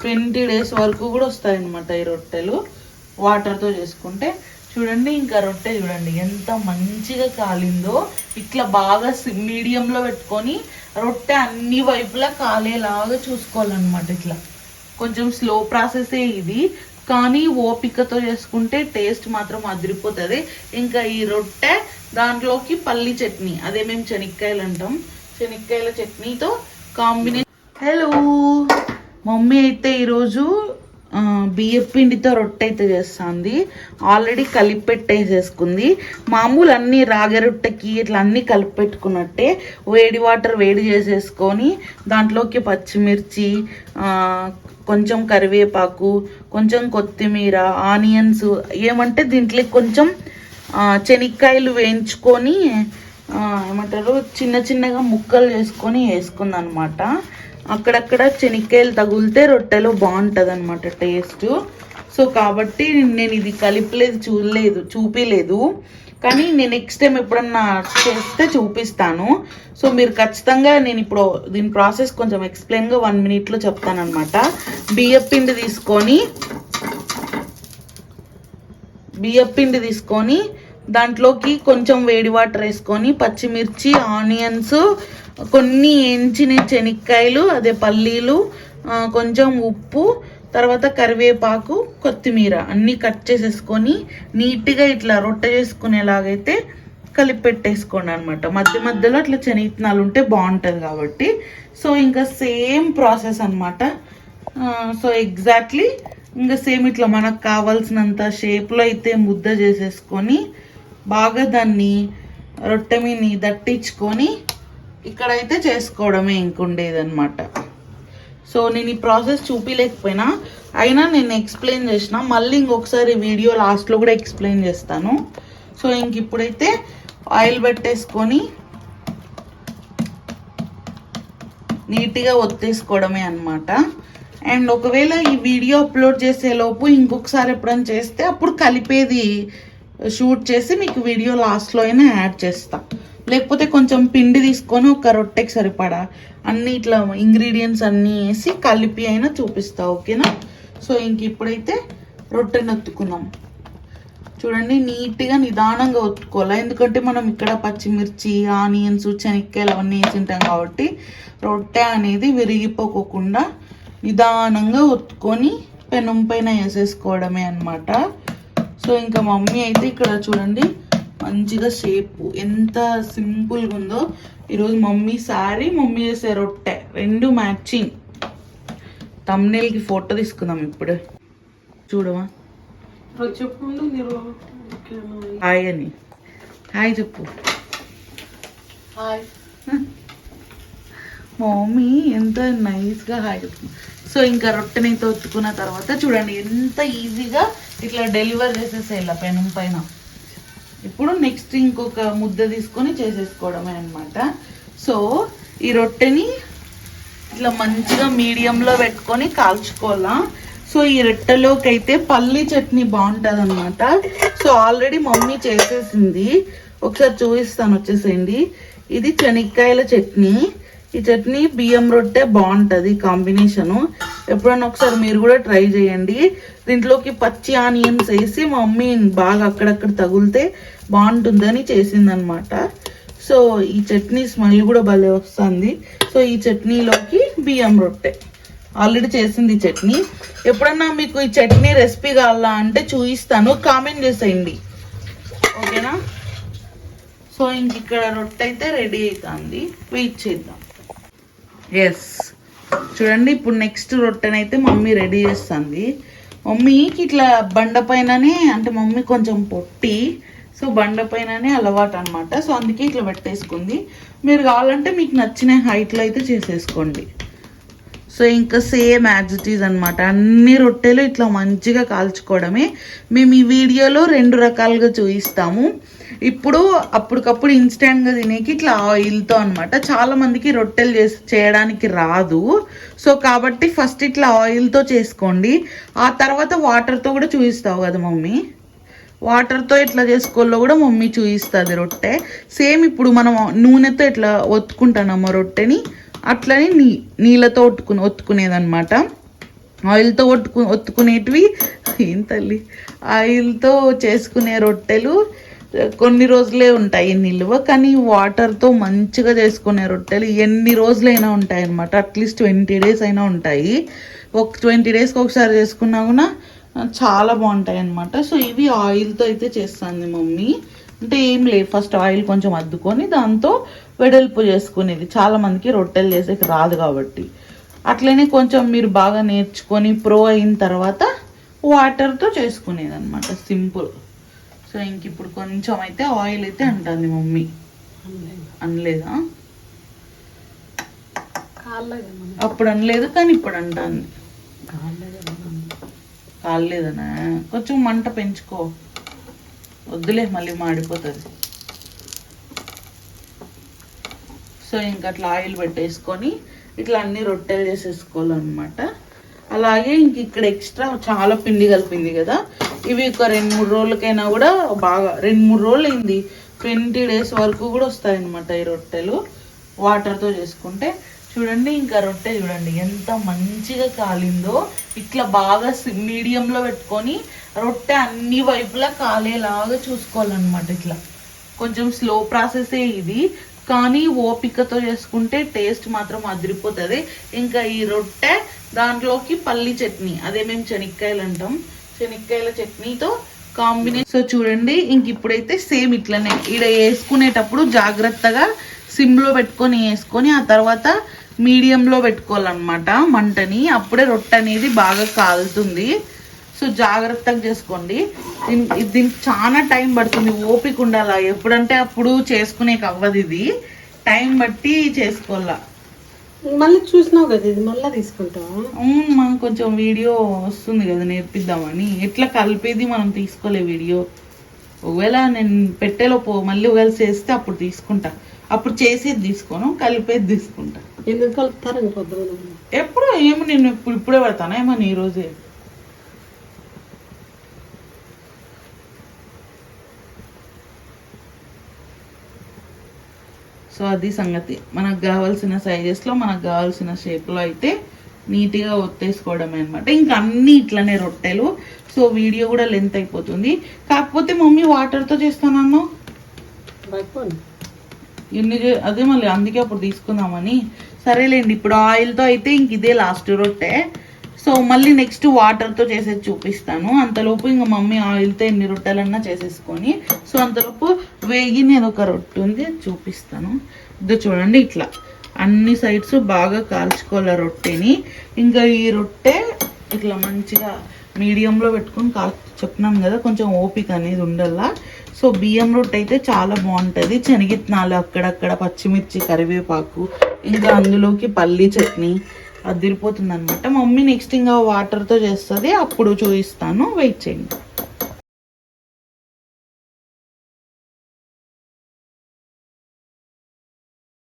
20 days వరకు కూడా వస్తాయి అన్నమాట ఈ రొట్టెలు వాటర్తో చేసుకుంటే. చూడండి ఇంకా రొట్టె చూడండి ఎంత మంచిగా కాలిందో. ఇట్లా బాగా మీడియంలో పెట్టుకొని రొట్టె అన్ని వైపులా కాలేలాగా చూసుకోవాలన్నమాట. ఇట్లా కొంచెం స్లో ప్రాసెసే ఇది, కానీ ఓపికతో చేసుకుంటే టేస్ట్ మాత్రం అదిరిపోతుంది. ఇంకా ఈ రొట్టె దాంట్లోకి పల్లి చట్నీ, అదే మేము శనక్కాయలు అంటాం, శనక్కాయల చట్నీతో కాంబినేషన్. హలో, మమ్మీ అయితే ఈరోజు బియ్యం పిండితో రొట్టె అయితే చేస్తుంది. ఆల్రెడీ కలిపి పెట్టేసేసుకుంది. మామూలు అన్ని రాగి రొట్టెకి ఇట్లా అన్నీ కలిపి పెట్టుకున్నట్టే వేడి వాటర్ వేడి చేసేసుకొని దాంట్లోకి పచ్చిమిర్చి, కొంచెం కరివేపాకు, కొంచెం కొత్తిమీర, ఆనియన్స్, ఏమంటే దీంట్లో కొంచెం శనక్కాయలు వేయించుకొని ఏమంటారు చిన్న చిన్నగా ముక్కలు చేసుకొని వేసుకుంది అనమాట. అక్కడక్కడ శనక్కాయలు తగిలితే రొట్టెలో బాగుంటుంది అనమాట టేస్ట్. సో కాబట్టి నేను ఇది కలిపలేదు, చూపిలేదు, కానీ నేను నెక్స్ట్ టైం ఎప్పుడన్నా చేస్తే చూపిస్తాను. సో మీరు ఖచ్చితంగా, నేను ఇప్పుడు దీని ప్రాసెస్ కొంచెం ఎక్స్ప్లెయిన్గా 1 minute చెప్తానమాట. బియ్యం పిండి తీసుకొని దాంట్లోకి కొంచెం వేడి వాటర్ వేసుకొని పచ్చిమిర్చి, ఆనియన్స్, కొన్ని ఎంచిన శనక్కాయలు, అదే పల్లీలు, కొంచెం ఉప్పు, తర్వాత కరివేపాకు, కొత్తిమీర అన్నీ కట్ చేసేసుకొని నీట్గా ఇట్లా రొట్టె చేసుకునేలాగైతే కలిపి పెట్టేసుకోండి అనమాట. మధ్య మధ్యలో అట్లా శనగిత్తనాలు ఉంటే బాగుంటుంది కాబట్టి. సో ఇంకా సేమ్ ప్రాసెస్ అనమాట. సో ఎగ్జాక్ట్లీ ఇంకా సేమ్ ఇట్లా మనకు కావాల్సినంత షేప్లో అయితే ముద్ద చేసేసుకొని బాగా దాన్ని రొట్టె మీని దట్టించుకొని ఇక్కడైతే చేసుకోవడమే ఇంకుండేదన్నమాట. సో నేను ఈ ప్రాసెస్ చూపించలేకపోయినా అయినా నేను ఎక్స్ప్లెయిన్ చేసిన, మళ్ళీ ఇంకొకసారి వీడియో లాస్ట్లో కూడా ఎక్స్ప్లెయిన్ చేస్తాను. సో ఇంక ఇప్పుడైతే ఆయిల్ పెట్టేసుకొని నీట్గా ఒత్తేసుకోవడమే అనమాట. అండ్ ఒకవేళ ఈ వీడియో అప్లోడ్ చేసేలోపు ఇంకొకసారి ఎప్పుడైనా చేస్తే అప్పుడు కలిపేది షూట్ చేసి మీకు వీడియో లాస్ట్లో అయినా యాడ్ చేస్తా. లేకపోతే కొంచెం పిండి తీసుకొని ఒక రొట్టెకి సరిపడా అన్ని ఇట్లా ఇంగ్రీడియంట్స్ అన్నీ వేసి కలిపి అయినా చూపిస్తా, ఓకేనా? సో ఇంక ఇప్పుడైతే రొట్టెని ఒత్తుకుందాం. చూడండి నీట్గా నిదానంగా ఒత్తుకోవాలి, ఎందుకంటే మనం ఇక్కడ పచ్చిమిర్చి, ఆనియన్స్, శనక్కాయలు అవన్నీ వేసి ఉంటాం కాబట్టి రొట్టె అనేది విరిగిపోకుండా నిదానంగా ఒత్తుకొని పెనం పైన వేసేసుకోవడమే అనమాట. సో ఇంకా మమ్మీ అయితే ఇక్కడ చూడండి మంచిగా షేప్ ఎంత సింపుల్గా ఉందో. ఈరోజు మమ్మీ సారీ, మమ్మీ చేసే రొట్టె రెండు మ్యాచింగ్. తమ్నేల్కి ఫోటో తీసుకుందాం ఇప్పుడు. చూడవా, హాయ్ అని, హాయ్ చెప్పు. హాయ్ మమ్మీ ఎంత నైస్గా హాయ్ చెప్పు. సో ఇంకా రొట్టెనైతే ఒత్తుకున్న తర్వాత చూడండి ఎంత ఈజీగా ఇట్లా డెలివర్ చేసేసేయాలి పెనం పైన. ఇప్పుడు నెక్స్ట్ ఇంకొక ముద్ద తీసుకొని చేసేసుకోవడమే అనమాట. సో ఈ రొట్టెని ఇట్లా మంచిగా మీడియంలో పెట్టుకొని కాల్చుకోవాలా. సో ఈ రొట్టెలోకి అయితే పల్లి చట్నీ బాగుంటుంది అనమాట. సో ఆల్రెడీ మమ్మీ చేసేసింది, ఒకసారి చూపిస్తాను, వచ్చేసేయండి. ఇది శనక్కాయల చట్నీ. ఈ చట్నీ బియ్యం రొట్టె బాగుంటుంది కాంబినేషను. ఎప్పుడన్నా ఒకసారి మీరు కూడా ట్రై చేయండి. దీంట్లోకి పచ్చి ఆనియన్స్ వేసి మమ్మీ బాగా అక్కడక్కడ తగిలితే బాగుంటుందని చేసిందనమాట. సో ఈ చట్నీ స్మెల్ కూడా భలే వస్తుంది. సో ఈ చట్నీలోకి బియ్యం రొట్టె ఆల్రెడీ చేసింది చట్నీ. ఎప్పుడన్నా మీకు ఈ చట్నీ రెసిపీ కావాలా అంటే చూపిస్తాను, కామెంట్ చేసేయండి, ఓకేనా? సో ఇంక ఇక్కడ రొట్టె అయితే రెడీ అవుతుంది, వెయిట్ చేద్దాం. ఎస్ చూడండి, ఇప్పుడు నెక్స్ట్ రొట్టెనైతే మమ్మీ రెడీ చేస్తుంది. మమ్మీకి ఇట్లా బండ పైననే, అంటే మమ్మీ కొంచెం పొట్టి, సో బండ పైననే అలవాటు అనమాట. సో అందుకే ఇట్లా పెట్టేసుకుంది. మీరు కావాలంటే మీకు నచ్చిన హైట్లో అయితే చేసేసుకోండి. సో ఇంకా సేమ్ యాజ్ ఇట్ ఈజ్ అనమాట. అన్ని రొట్టెలు ఇట్లా మంచిగా కాల్చుకోవడమే. మేము ఈ వీడియోలో 2 రకాలుగా చూపిస్తాము. ఇప్పుడు అప్పటికప్పుడు ఇన్స్టెంట్గా తినేకి ఇట్లా ఆయిల్తో అనమాట. చాలామందికి రొట్టెలు చేయడానికి రాదు. సో కాబట్టి ఫస్ట్ ఇట్లా ఆయిల్తో చేసుకోండి. ఆ తర్వాత వాటర్తో కూడా చూపిస్తావు కదా మమ్మీ, వాటర్తో ఎట్లా చేసుకోవాలో కూడా మమ్మీ చూపిస్తుంది రొట్టె. సేమ్ ఇప్పుడు మనం నూనెతో ఎట్లా ఒత్తుకుంటానమ్మా రొట్టెని, అట్లని నీళ్ళతో ఒత్తుకునేదన్నమాట. ఆయిల్తో ఒత్తుకునేటివి ఏం తల్లి, ఆయిల్తో చేసుకునే రొట్టెలు కొన్ని రోజులే ఉంటాయి నిల్వ, కానీ వాటర్తో మంచిగా చేసుకునే రొట్టెలు ఎన్ని రోజులైనా ఉంటాయి అన్నమాట. అట్లీస్ట్ 20 days అయినా ఉంటాయి. 20 daysకి ఒకసారి చేసుకున్నా కూడా చాలా బాగుంటాయి అన్నమాట. సో ఇవి ఆయిల్తో అయితే చేస్తుంది మమ్మీ. అంటే ఏం లేదు, ఫస్ట్ ఆయిల్ కొంచెం అద్దుకొని దాంతో వెడల్పు చేసుకునేది. చాలా మందికి రొట్టెలు చేసేకి రాదు కాబట్టి అట్లనే కొంచెం మీరు బాగా నేర్చుకొని ప్రో అయిన తర్వాత వాటర్తో చేసుకునేది అనమాట, సింపుల్. సో ఇంక ఇప్పుడు కొంచెం అయితే ఆయిల్ అయితే అంటుంది మమ్మీ. అనలేదా? అప్పుడు అనలేదు కానీ ఇప్పుడు అంటుంది. కాలేదనా? కొంచెం మంట పెంచుకో, వద్దులే మళ్ళీ మాడిపోతుంది. సో ఇంకా అట్లా ఆయిల్ పెట్టేసుకొని ఇట్లా అన్ని రొట్టెలు చేసేసుకోవాలన్నమాట. అలాగే ఇంక ఇక్కడ ఎక్స్ట్రా చాలా పిండి కలిపింది కదా, ఇవి ఒక 2-3 రోజులకైనా కూడా బాగా 2-3 రోజులు అయింది, 20 days వరకు కూడా వస్తాయన్నమాట ఈ రొట్టెలు వాటర్తో చేసుకుంటే. చూడండి ఇంకా రొట్టె చూడండి ఎంత మంచిగా కాలిందో. ఇట్లా బాగా మీడియంలో పెట్టుకొని రొట్టె అన్ని వైపులా కాలేలాగా చూసుకోవాలన్నమాట. ఇట్లా కొంచెం స్లో ప్రాసెసే ఇది, కానీ ఓపికతో చేసుకుంటే టేస్ట్ మాత్రం అదిరిపోతుంది. ఇంకా ఈ రొట్టె దాంట్లోకి పల్లి చట్నీ, అదే మేము శనక్కాయలు అంటాం, శనక్కాయల చట్నీతో కాంబినేషన్. సో చూడండి ఇంక ఇప్పుడైతే సేమ్ ఇట్లనే ఇక్కడ వేసుకునేటప్పుడు జాగ్రత్తగా సిమ్లో పెట్టుకొని వేసుకొని ఆ తర్వాత మీడియంలో పెట్టుకోవాలన్నమాట మంటని, అప్పుడే రొట్టె అనేది బాగా కాలుతుంది. సో జాగ్రత్తగా చేసుకోండి. దీనికి చాలా టైం పడుతుంది, ఓపిక ఉండాలా. ఎప్పుడంటే అప్పుడు చేసుకునేకి అవ్వదు, ఇది టైం బట్టి చేసుకోవాలా. మళ్ళీ చూసినావు కదా, ఇది మళ్ళీ తీసుకుంటావా? మనం కొంచెం వీడియో వస్తుంది కదా నేర్పిద్దామని. ఎట్లా కలిపేది మనం తీసుకోలే వీడియో. ఒకవేళ నేను పెట్టేలోపు మళ్ళీ ఒకవేళ చేస్తే అప్పుడు తీసుకుంటా, అప్పుడు చేసేది తీసుకోను, కలిపేది తీసుకుంటా. ఎందుకు కలుపుతారు ఇంకొద్దు? ఎప్పుడు ఏమో నేను ఇప్పుడే పెడతానా ఏమని ఈరోజే. సో అది సంగతి. మనకు కావాల్సిన సైజెస్లో మనకు కావాల్సిన షేప్లో అయితే నీట్గా ఒత్తేసుకోవడమే అనమాట. ఇంకా అన్నీ ఇట్లనే రొట్టెలు. సో వీడియో కూడా లెంత్ అయిపోతుంది. కాకపోతే మమ్మీ వాటర్తో చేస్తానన్నా అదే మళ్ళీ అందుకే అప్పుడు తీసుకుందామని. సరేలేండి, ఇప్పుడు ఆయిల్తో అయితే ఇంక ఇదే లాస్ట్ రొట్టె. సో మళ్ళీ నెక్స్ట్ వాటర్తో చేసేది చూపిస్తాను. అంతలోపు ఇంకా మమ్మీ ఆయిల్తో ఎన్ని రొట్టెలన్నా చేసేసుకొని, సో అంతలోపు వేగి నేను ఒక రొట్టె ఉంది చూపిస్తాను. ఇది చూడండి, ఇట్లా అన్ని సైడ్స్ బాగా కాల్చుకోవాలి రొట్టెని. ఇంకా ఈ రొట్టె ఇట్లా మంచిగా మీడియంలో పెట్టుకొని చెప్తున్నాను కదా, కొంచెం ఓపిక అనేది ఉండాలా. సో బియ్యం రొట్టె అయితే చాలా బాగుంటుంది. శనగిత్తనాలు అక్కడక్కడ, పచ్చిమిర్చి, కరివేపాకు, ఇంకా అందులోకి పల్లి చట్నీ అదిరిపోతుంది అనమాట. మమ్మీ నెక్స్ట్ ఇంకా వాటర్తో చేస్తుంది, అప్పుడు చూపిస్తాను, వెయిట్ చేయండి.